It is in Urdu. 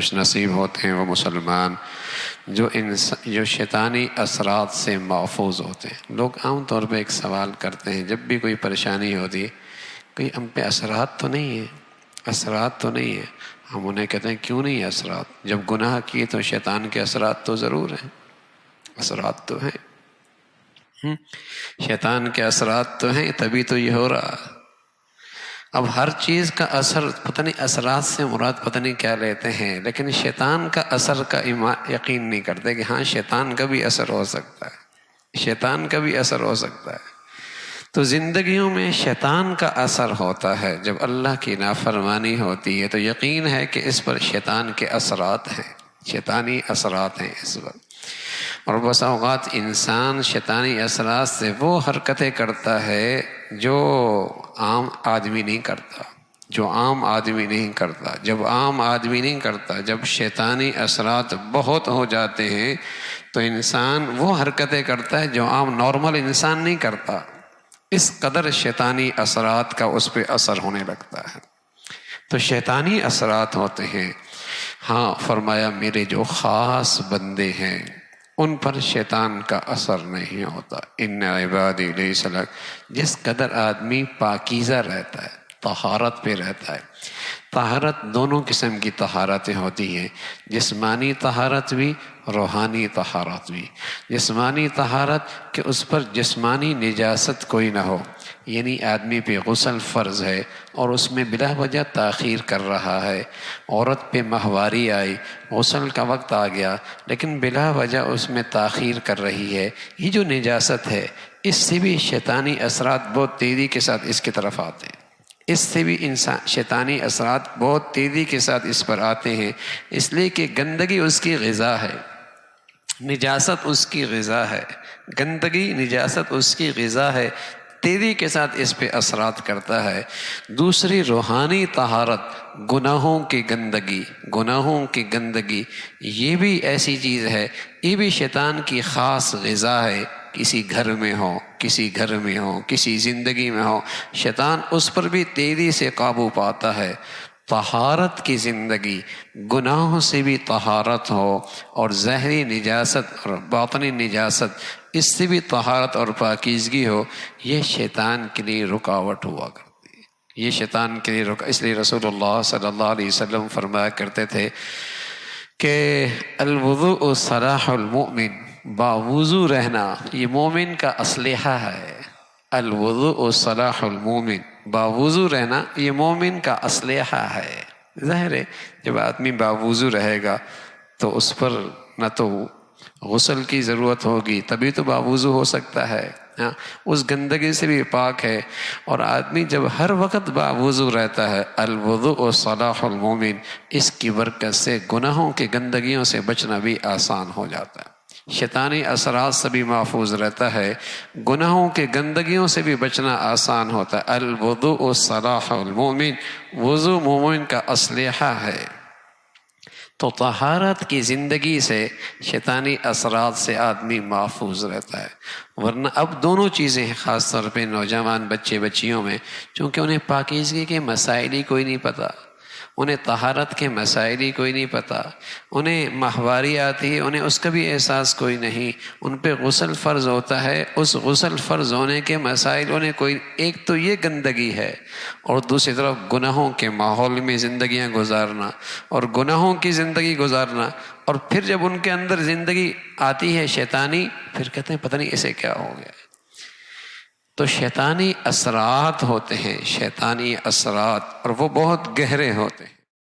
خوش نصیب ہوتے ہیں وہ مسلمان جو شیطانی اثرات سے محفوظ ہوتے ہیں۔ لوگ عام طور پہ ایک سوال کرتے ہیں جب بھی کوئی پریشانی ہوتی ہے، کوئی ہم پہ اثرات تو نہیں ہے، اثرات تو نہیں ہے۔ ہم انہیں کہتے ہیں کیوں نہیں اثرات؟ جب گناہ کیے تو شیطان کے اثرات تو ضرور ہیں، اثرات تو ہیں، شیطان کے اثرات تو ہیں، تبھی تو یہ ہو رہا۔ اب ہر چیز کا اثر پتہ نہیں، اثرات سے مراد پتہ نہیں کیا لیتے ہیں، لیکن شیطان کا اثر کا یقین نہیں کرتے کہ ہاں شیطان کا بھی اثر ہو سکتا ہے، شیطان کا بھی اثر ہو سکتا ہے۔ تو زندگیوں میں شیطان کا اثر ہوتا ہے، جب اللہ کی نافرمانی ہوتی ہے تو یقین ہے کہ اس پر شیطان کے اثرات ہیں، شیطانی اثرات ہیں اس وقت۔ اور بس اوقات انسان شیطانی اثرات سے وہ حرکتیں کرتا ہے جو عام آدمی نہیں کرتا، جو عام آدمی نہیں کرتا۔ جب عام آدمی نہیں کرتا، جب شیطانی اثرات بہت ہو جاتے ہیں تو انسان وہ حرکتیں کرتا ہے جو عام نارمل انسان نہیں کرتا۔ اس قدر شیطانی اثرات کا اس پہ اثر ہونے لگتا ہے۔ تو شیطانی اثرات ہوتے ہیں۔ ہاں فرمایا میرے جو خاص بندے ہیں ان پر شیطان کا اثر نہیں ہوتا۔ ان عبادی لیس لک، جس قدر آدمی پاکیزہ رہتا ہے، طہارت پہ رہتا ہے۔ طہارت دونوں قسم کی طہارتیں ہوتی ہیں، جسمانی طہارت بھی، روحانی طہارت بھی۔ جسمانی طہارت کہ اس پر جسمانی نجاست کوئی نہ ہو، یعنی آدمی پہ غسل فرض ہے اور اس میں بلا وجہ تاخیر کر رہا ہے، عورت پہ ماہواری آئی، غسل کا وقت آ گیا لیکن بلا وجہ اس میں تاخیر کر رہی ہے، یہ جو نجاست ہے اس سے بھی شیطانی اثرات بہت تیزی کے ساتھ اس کی طرف آتے ہیں، اس سے بھی شیطانی اثرات بہت تیزی کے ساتھ اس پر آتے ہیں، اس لیے کہ گندگی اس کی غذا ہے، نجاست اس کی غذا ہے، گندگی نجاست اس کی غذا ہے، تیزی کے ساتھ اس پہ اثرات کرتا ہے۔ دوسری روحانی طہارت، گناہوں کی گندگی، گناہوں کی گندگی یہ بھی ایسی چیز ہے، یہ بھی شیطان کی خاص غذا ہے۔ کسی گھر میں ہو، کسی گھر میں ہو، کسی زندگی میں ہو، شیطان اس پر بھی تیزی سے قابو پاتا ہے۔ طہارت کی زندگی، گناہوں سے بھی طہارت ہو اور ظاہری نجاست اور باطنی نجاست اس سے بھی طہارت اور پاکیزگی ہو، یہ شیطان کے لیے رکاوٹ ہوا کرتی ہے، یہ شیطان کے لیے اس لیے رسول اللہ صلی اللہ علیہ وسلم فرمایا کرتے تھے کہ الوضوء سلاح المؤمن، باوضو رہنا یہ مومن کا اسلحہ ہے۔ الوضوء سلاح المؤمن، باوضو رہنا یہ مومن کا اسلحہ ہے۔ ظاہر ہے جب آدمی باوضو رہے گا تو اس پر نہ تو غسل کی ضرورت ہوگی، تبھی تو باوضو ہو سکتا ہے، اس گندگی سے بھی پاک ہے۔ اور آدمی جب ہر وقت باوضو رہتا ہے، الوضوء صلاح المومن، اس کی برکت سے گناہوں کی گندگیوں سے بچنا بھی آسان ہو جاتا ہے، شیطانی اثرات سے بھی محفوظ رہتا ہے، گناہوں کے گندگیوں سے بھی بچنا آسان ہوتا ہے۔ الوضوء صلاح المومن، وضو مومن کا اسلحہ ہے۔ تو طہارت کی زندگی سے شیطانی اثرات سے آدمی محفوظ رہتا ہے، ورنہ اب دونوں چیزیں ہیں، خاص طور پہ نوجوان بچے بچیوں میں، چونکہ انہیں پاکیزگی کے مسائل ہی کوئی نہیں پتہ، انہیں طہارت کے مسائل ہی کوئی نہیں پتہ، انہیں ماہواری آتی ہے انہیں اس کا بھی احساس کوئی نہیں، ان پہ غسل فرض ہوتا ہے، اس غسل فرض ہونے کے مسائل انہیں کوئی، ایک تو یہ گندگی ہے اور دوسری طرف گناہوں کے ماحول میں زندگیاں گزارنا اور گناہوں کی زندگی گزارنا، اور پھر جب ان کے اندر زندگی آتی ہے شیطانی، پھر کہتے ہیں پتہ نہیں اسے کیا ہو گیا۔ تو شیطانی اثرات ہوتے ہیں، شیطانی اثرات، اور وہ بہت گہرے ہوتے ہیں۔